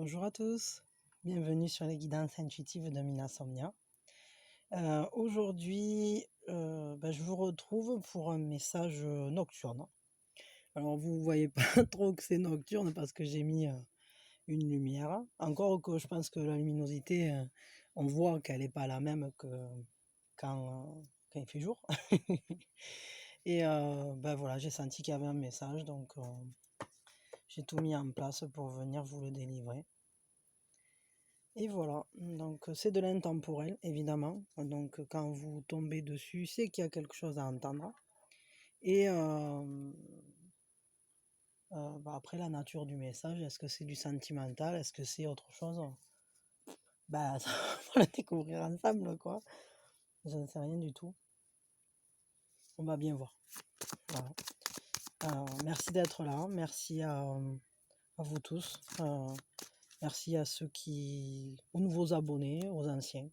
Bonjour à tous, bienvenue sur les guidances intuitives de Minasomnia. Aujourd'hui, je vous retrouve pour un message nocturne. Alors vous voyez pas trop que c'est nocturne parce que j'ai mis une lumière. Encore que je pense que la luminosité, on voit qu'elle n'est pas la même que quand il fait jour. Et voilà, j'ai senti qu'il y avait un message, donc j'ai tout mis en place pour venir vous le délivrer. Et voilà, donc c'est de l'intemporel, évidemment. Donc quand vous tombez dessus, c'est qu'il y a quelque chose à entendre. Et après, la nature du message, est-ce que c'est du sentimental? Est-ce que c'est autre chose? Ça, on va la découvrir ensemble, quoi. Je ne sais rien du tout. On va bien voir. Voilà. Merci d'être là. Merci à vous tous. Merci à aux nouveaux abonnés, aux anciens,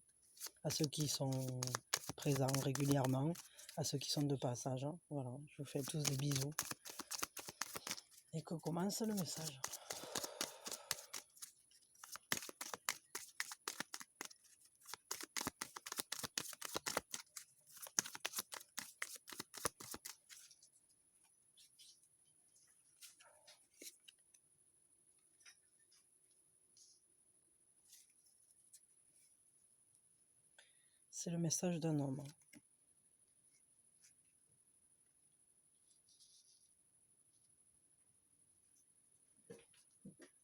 à ceux qui sont présents régulièrement, à ceux qui sont de passage. Voilà, je vous fais tous des bisous. Et que commence le message. C'est le message d'un homme.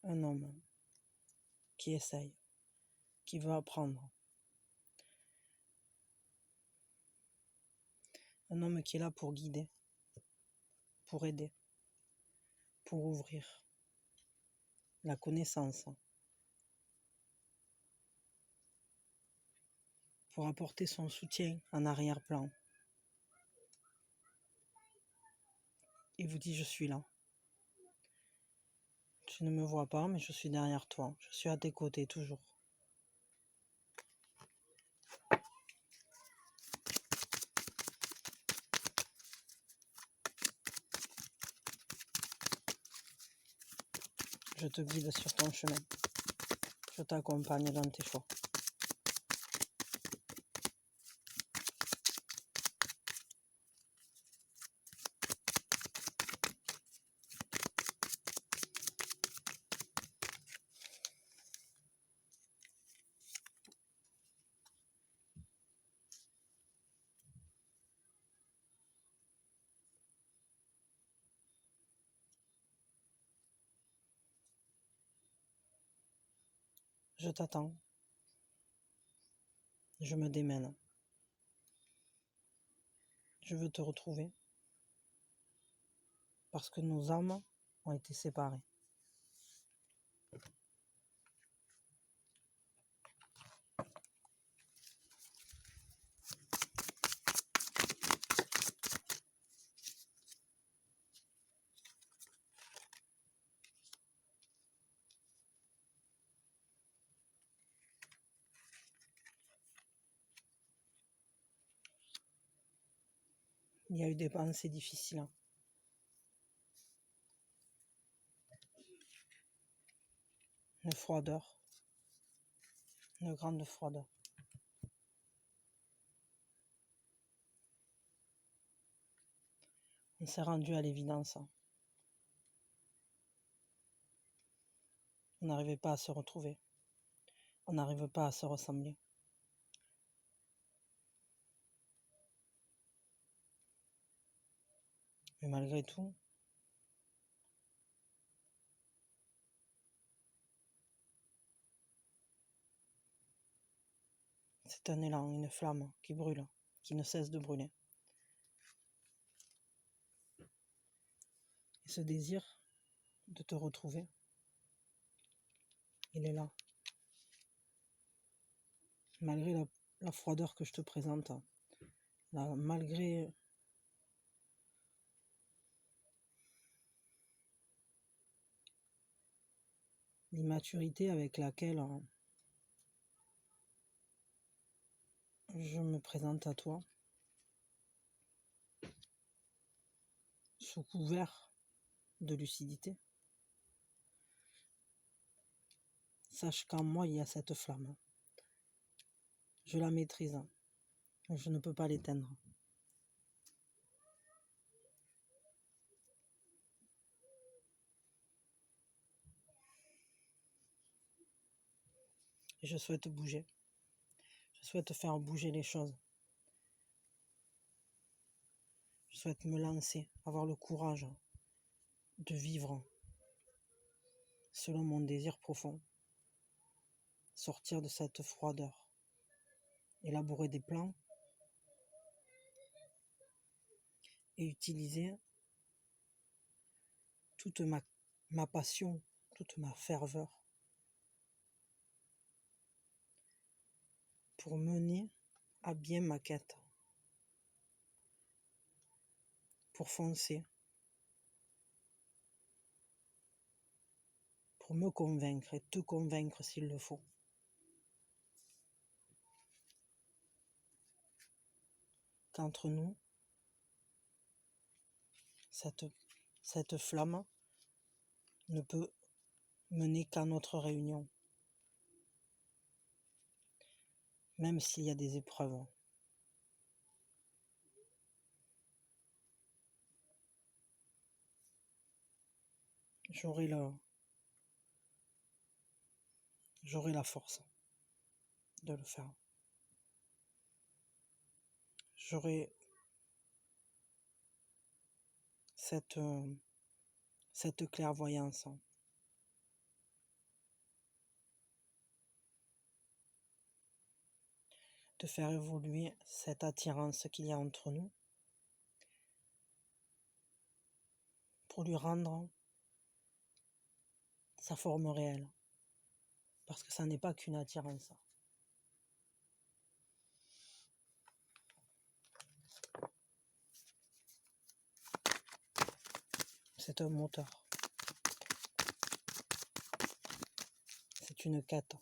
Un homme qui essaye, qui veut apprendre. Un homme qui est là pour guider, pour aider, pour ouvrir la connaissance, pour apporter son soutien en arrière-plan. Il vous dit: je suis là. Tu ne me vois pas, mais je suis derrière toi. Je suis à tes côtés toujours. Je te guide sur ton chemin. Je t'accompagne dans tes choix. Je t'attends. Je me démène. Je veux te retrouver. Parce que nos âmes ont été séparées. Il y a eu des pensées difficiles. Une froideur. Une grande froideur. On s'est rendu à l'évidence. On n'arrivait pas à se retrouver. On n'arrive pas à se ressembler. Mais malgré tout, c'est un élan, une flamme qui brûle, qui ne cesse de brûler. Et ce désir de te retrouver, il est là. Malgré la froideur que je te présente, malgré l'immaturité avec laquelle je me présente à toi, sous couvert de lucidité, sache qu'en moi, il y a cette flamme. Je la maîtrise. Je ne peux pas l'éteindre. Et je souhaite bouger. Je souhaite faire bouger les choses. Je souhaite me lancer, avoir le courage de vivre selon mon désir profond. Sortir de cette froideur. Élaborer des plans et utiliser toute ma passion, toute ma ferveur pour mener à bien ma quête, pour foncer, pour me convaincre et te convaincre s'il le faut. Qu'entre nous, cette flamme ne peut mener qu'à notre réunion, même s'il y a des épreuves. J'aurai la force de le faire. J'aurai cette clairvoyance de faire évoluer cette attirance qu'il y a entre nous pour lui rendre sa forme réelle. Parce que ça n'est pas qu'une attirance. C'est un moteur. C'est une quête.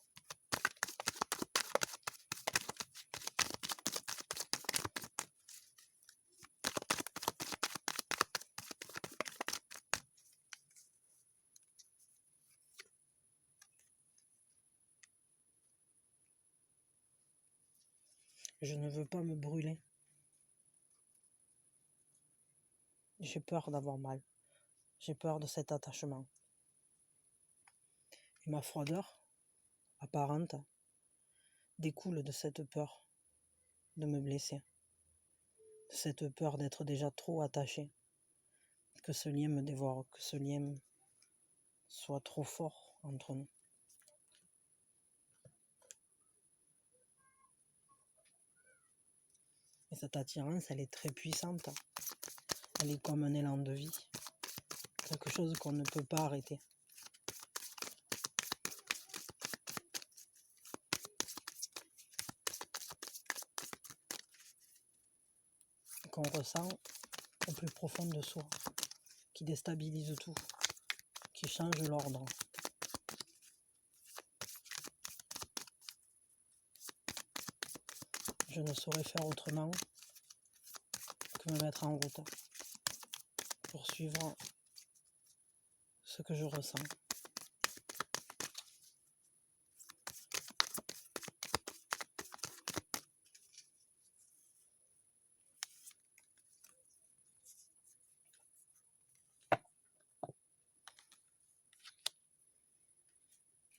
Je ne veux pas me brûler. J'ai peur d'avoir mal. J'ai peur de cet attachement. Et ma froideur apparente découle de cette peur de me blesser. De cette peur d'être déjà trop attaché. Que ce lien me dévore, que ce lien soit trop fort entre nous. Et cette attirance, elle est très puissante. Elle est comme un élan de vie. Quelque chose qu'on ne peut pas arrêter. Qu'on ressent au plus profond de soi. Qui déstabilise tout. Qui change l'ordre. Je ne saurais faire autrement que me mettre en route pour suivre ce que je ressens.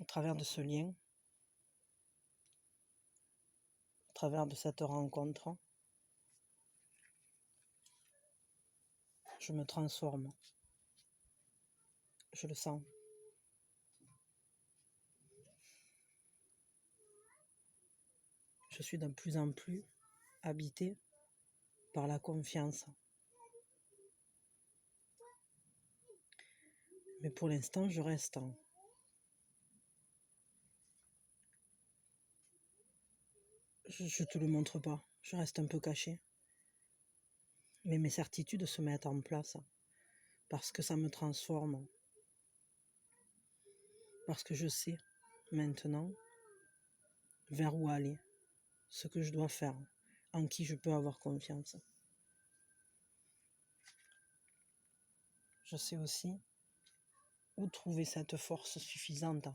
Au travers de ce lien, au travers de cette rencontre, je me transforme. Je le sens. Je suis de plus en plus habité par la confiance. Mais pour l'instant, je reste. Je te le montre pas. Je reste un peu caché. Mais mes certitudes se mettent en place. Parce que ça me transforme. Parce que je sais maintenant vers où aller. Ce que je dois faire. En qui je peux avoir confiance. Je sais aussi où trouver cette force suffisante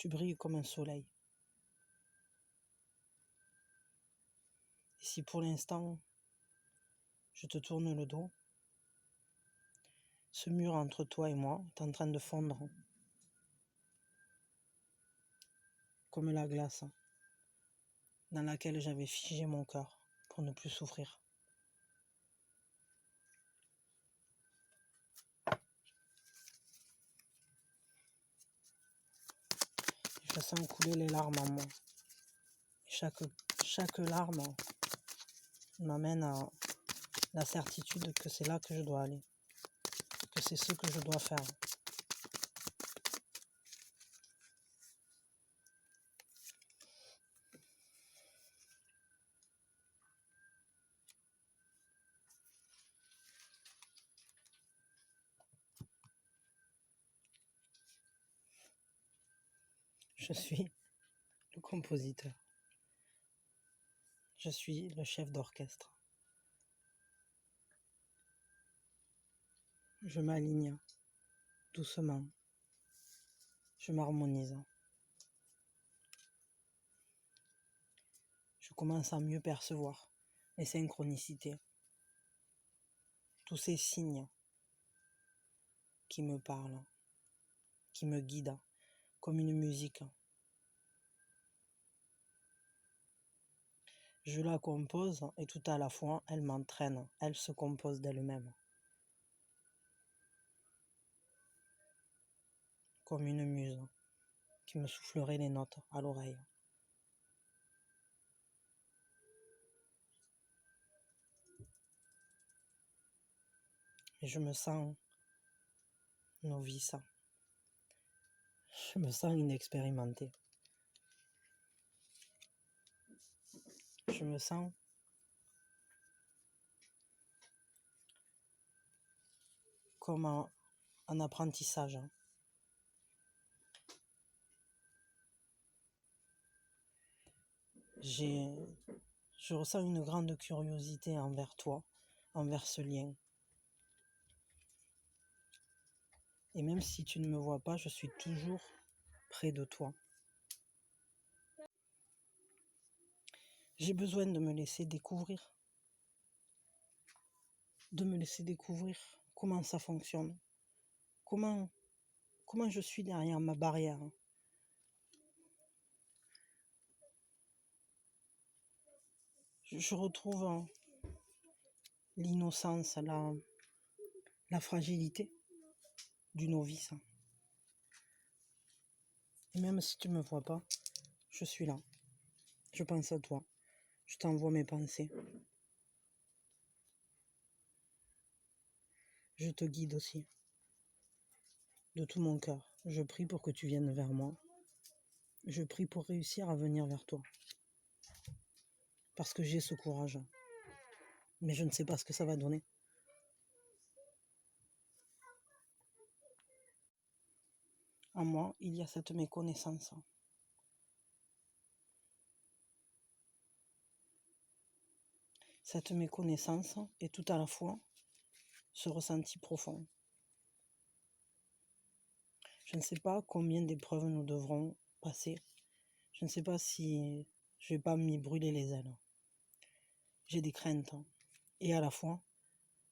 Tu brilles comme un soleil. Et si pour l'instant, je te tourne le dos, ce mur entre toi et moi est en train de fondre comme la glace dans laquelle j'avais figé mon cœur pour ne plus souffrir. Je sens couler les larmes en moi. Chaque larme m'amène à la certitude que c'est là que je dois aller, que c'est ce que je dois faire. Je suis le compositeur. Je suis le chef d'orchestre. Je m'aligne doucement. Je m'harmonise. Je commence à mieux percevoir les synchronicités. Tous ces signes qui me parlent, qui me guident comme une musique. Je la compose et tout à la fois, elle m'entraîne, elle se compose d'elle-même. Comme une muse qui me soufflerait les notes à l'oreille. Et je me sens novice. Je me sens inexpérimentée. Je me sens comme en apprentissage. Je ressens une grande curiosité envers toi, envers ce lien. Et même si tu ne me vois pas, je suis toujours près de toi. J'ai besoin de me laisser découvrir. De me laisser découvrir comment ça fonctionne. Comment je suis derrière ma barrière. Je retrouve l'innocence, la fragilité du novice. Et même si tu ne me vois pas, je suis là. Je pense à toi. Je t'envoie mes pensées. Je te guide aussi. De tout mon cœur. Je prie pour que tu viennes vers moi. Je prie pour réussir à venir vers toi. Parce que j'ai ce courage. Mais je ne sais pas ce que ça va donner. En moi, il y a cette méconnaissance. Cette méconnaissance est tout à la fois ce ressenti profond. Je ne sais pas combien d'épreuves nous devrons passer. Je ne sais pas si je ne vais pas m'y brûler les ailes. J'ai des craintes. Et à la fois,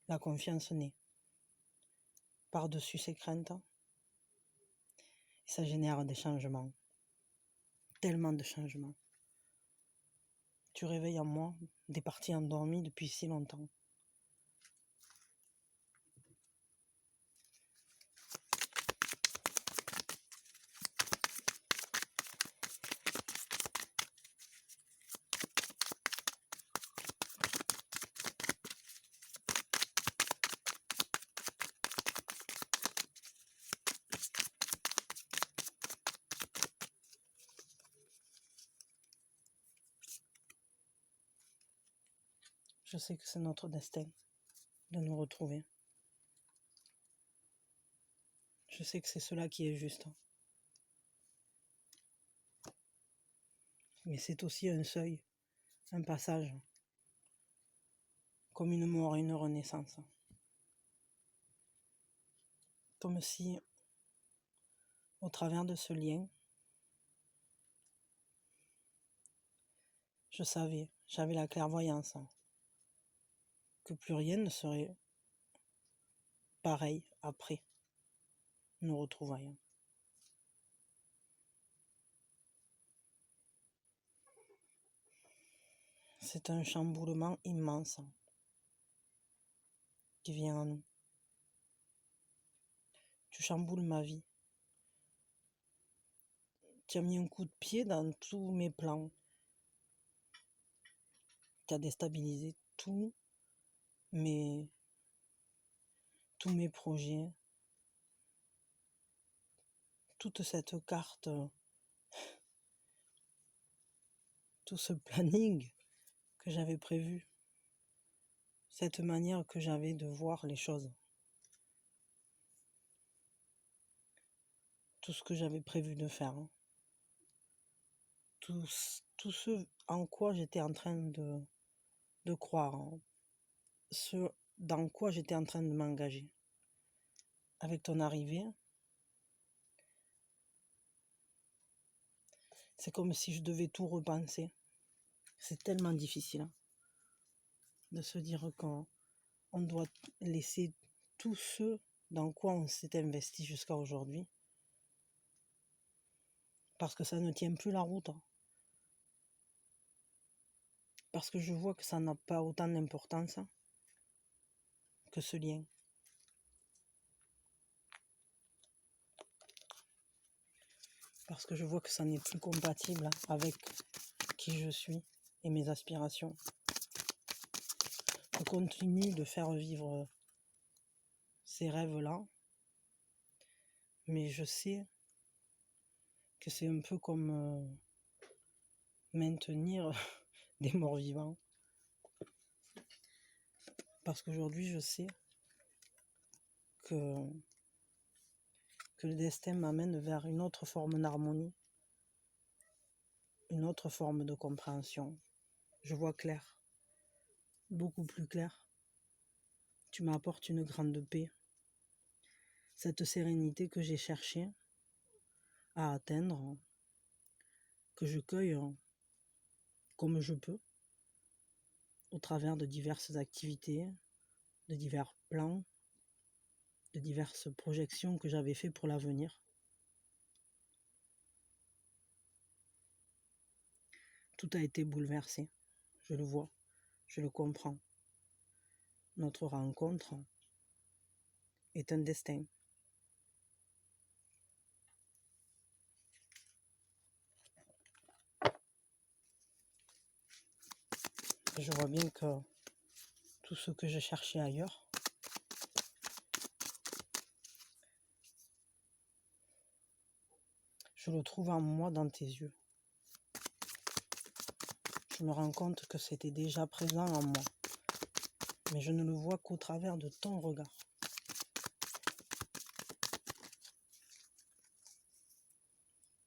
la confiance naît. Par-dessus ces craintes, ça génère des changements. Tellement de changements. Tu réveilles en moi des parties endormies depuis si longtemps. Je sais que c'est notre destin de nous retrouver. Je sais que c'est cela qui est juste. Mais c'est aussi un seuil, un passage, comme une mort et une renaissance. Comme si, au travers de ce lien, Je savais, j'avais la clairvoyance, que plus rien ne serait pareil après nos retrouvailles. C'est un chamboulement immense qui vient à nous. Tu chamboules ma vie. Tu as mis un coup de pied dans tous mes plans. Tu as déstabilisé mes, tous mes projets, toute cette carte, tout ce planning que j'avais prévu, cette manière que j'avais de voir les choses, tout ce que j'avais prévu de faire, tout ce en quoi j'étais en train de croire, ce dans quoi j'étais en train de m'engager. Avec ton arrivée, c'est comme si je devais tout repenser. C'est tellement difficile de se dire qu'on doit laisser tout ce dans quoi on s'est investi jusqu'à aujourd'hui, parce que ça ne tient plus la route, parce que je vois que ça n'a pas autant d'importance que ce lien. Parce que je vois que ça n'est plus compatible avec qui je suis et mes aspirations. Je continue de faire vivre ces rêves-là, mais je sais que c'est un peu comme maintenir des morts vivants. Parce qu'aujourd'hui, je sais que le destin m'amène vers une autre forme d'harmonie, une autre forme de compréhension. Je vois clair, beaucoup plus clair. Tu m'apportes une grande paix, cette sérénité que j'ai cherché à atteindre, que je cueille comme je peux, au travers de diverses activités, de divers plans, de diverses projections que j'avais faites pour l'avenir. Tout a été bouleversé, je le vois, je le comprends. Notre rencontre est un destin. Je vois bien que tout ce que je cherchais ailleurs, je le trouve en moi dans tes yeux. Je me rends compte que c'était déjà présent en moi, mais je ne le vois qu'au travers de ton regard.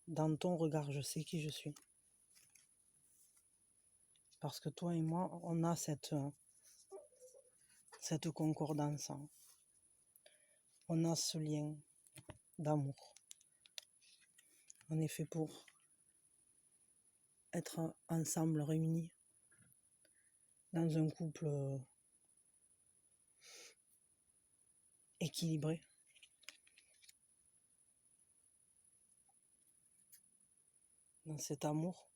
Dans ton regard, je sais qui je suis. Parce que toi et moi, on a cette concordance. On a ce lien d'amour. On est fait pour être ensemble, réunis, dans un couple équilibré. Dans cet amour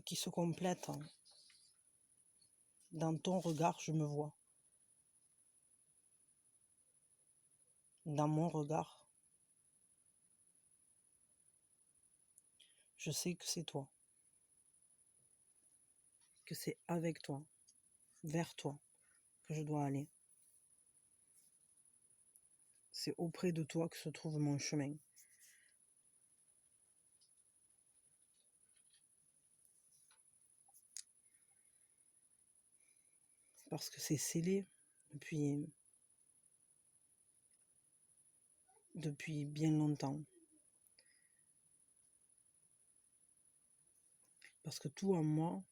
qui se complète. Dans ton regard, je me vois. Dans mon regard, je sais que c'est toi. Que c'est avec toi, vers toi, que je dois aller. C'est auprès de toi que se trouve mon chemin. Parce que c'est scellé depuis bien longtemps. Parce que tout en moi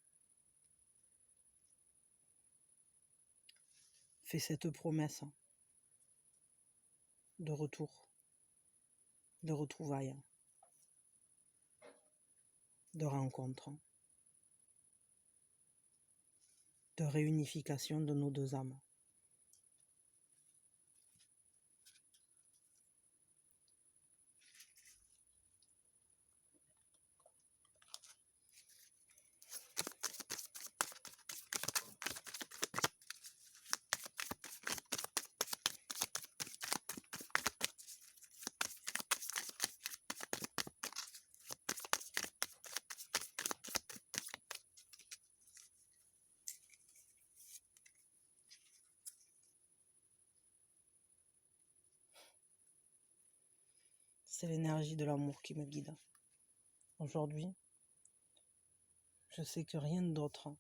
fait cette promesse de retour, de retrouvailles. de rencontre, de réunification de nos deux âmes. C'est l'énergie de l'amour qui me guide. Aujourd'hui, je sais que rien d'autre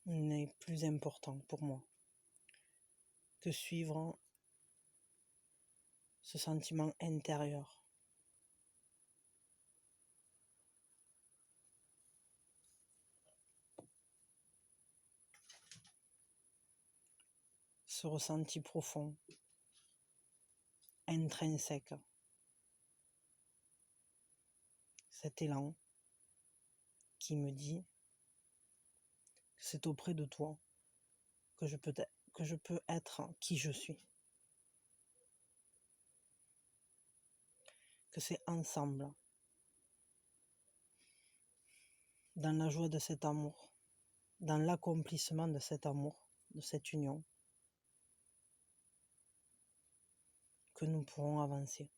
n'est plus important pour moi que suivre ce sentiment intérieur. Ce ressenti profond, intrinsèque, cet élan qui me dit que c'est auprès de toi que je peux être qui je suis. Que c'est ensemble, dans la joie de cet amour, dans l'accomplissement de cet amour, de cette union, que nous pourrons avancer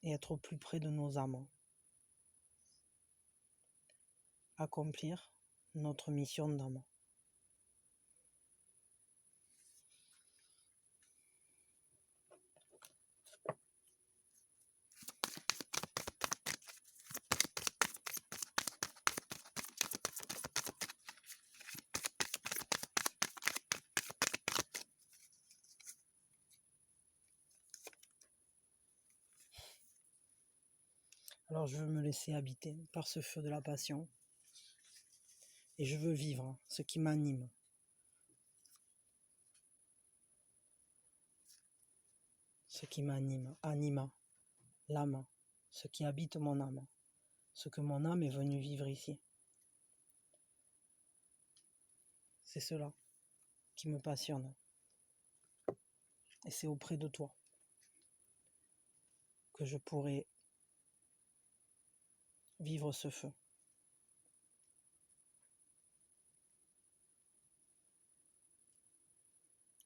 et être au plus près de nos âmes, accomplir notre mission d'âme. Alors je veux me laisser habiter par ce feu de la passion et je veux vivre ce qui m'anime. Ce qui m'anime, anima, l'âme, ce qui habite mon âme, ce que mon âme est venue vivre ici. C'est cela qui me passionne. Et c'est auprès de toi que je pourrai vivre ce feu.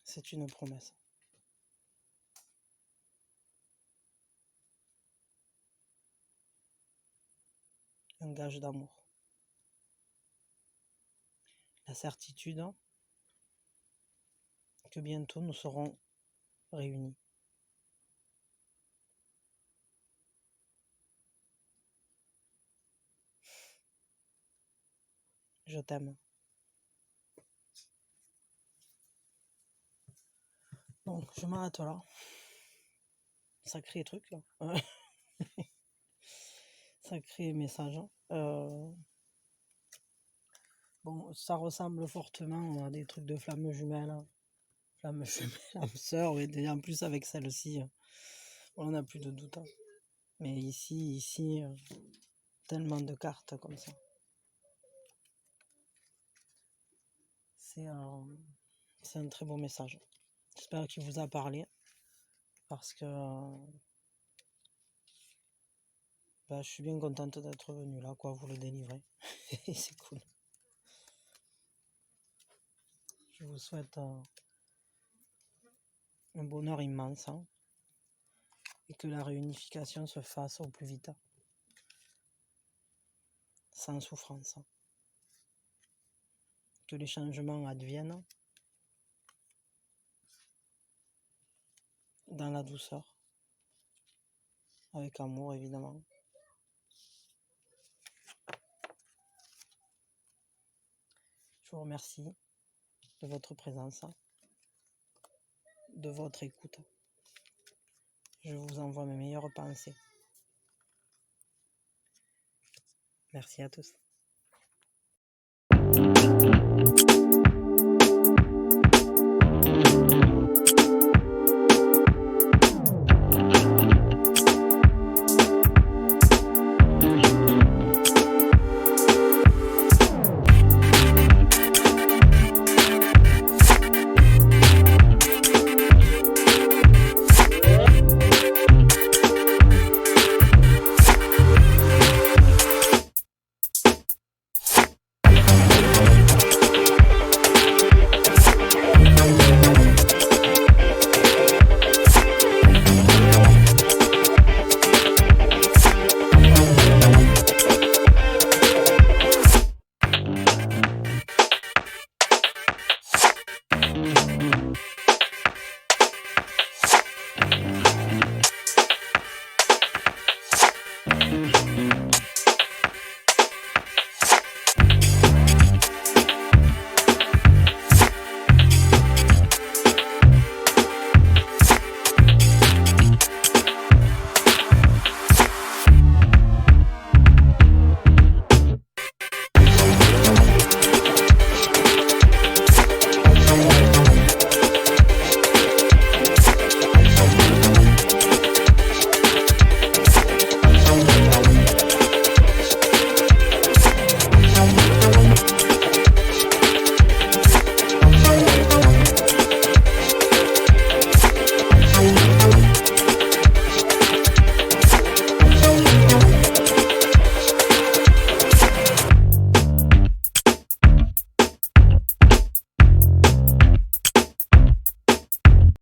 C'est une promesse. Un gage d'amour. La certitude que bientôt nous serons réunis. Je t'aime. Bon, je m'arrête là. Sacré truc là. Sacré message. Bon, ça ressemble fortement à des trucs de flammes jumelles. Flammes jumelles, âme sœur, et en plus avec celle-ci, on n'a plus de doute. Mais ici, tellement de cartes comme ça. C'est un très beau message. J'espère qu'il vous a parlé. Parce que je suis bien contente d'être venue là, quoi, vous le délivrer. C'est cool. Je vous souhaite un bonheur immense, hein, et que la réunification se fasse au plus vite, sans souffrance. Que les changements adviennent dans la douceur, avec amour évidemment. Je vous remercie de votre présence, de votre écoute. Je vous envoie mes meilleures pensées. Merci à tous.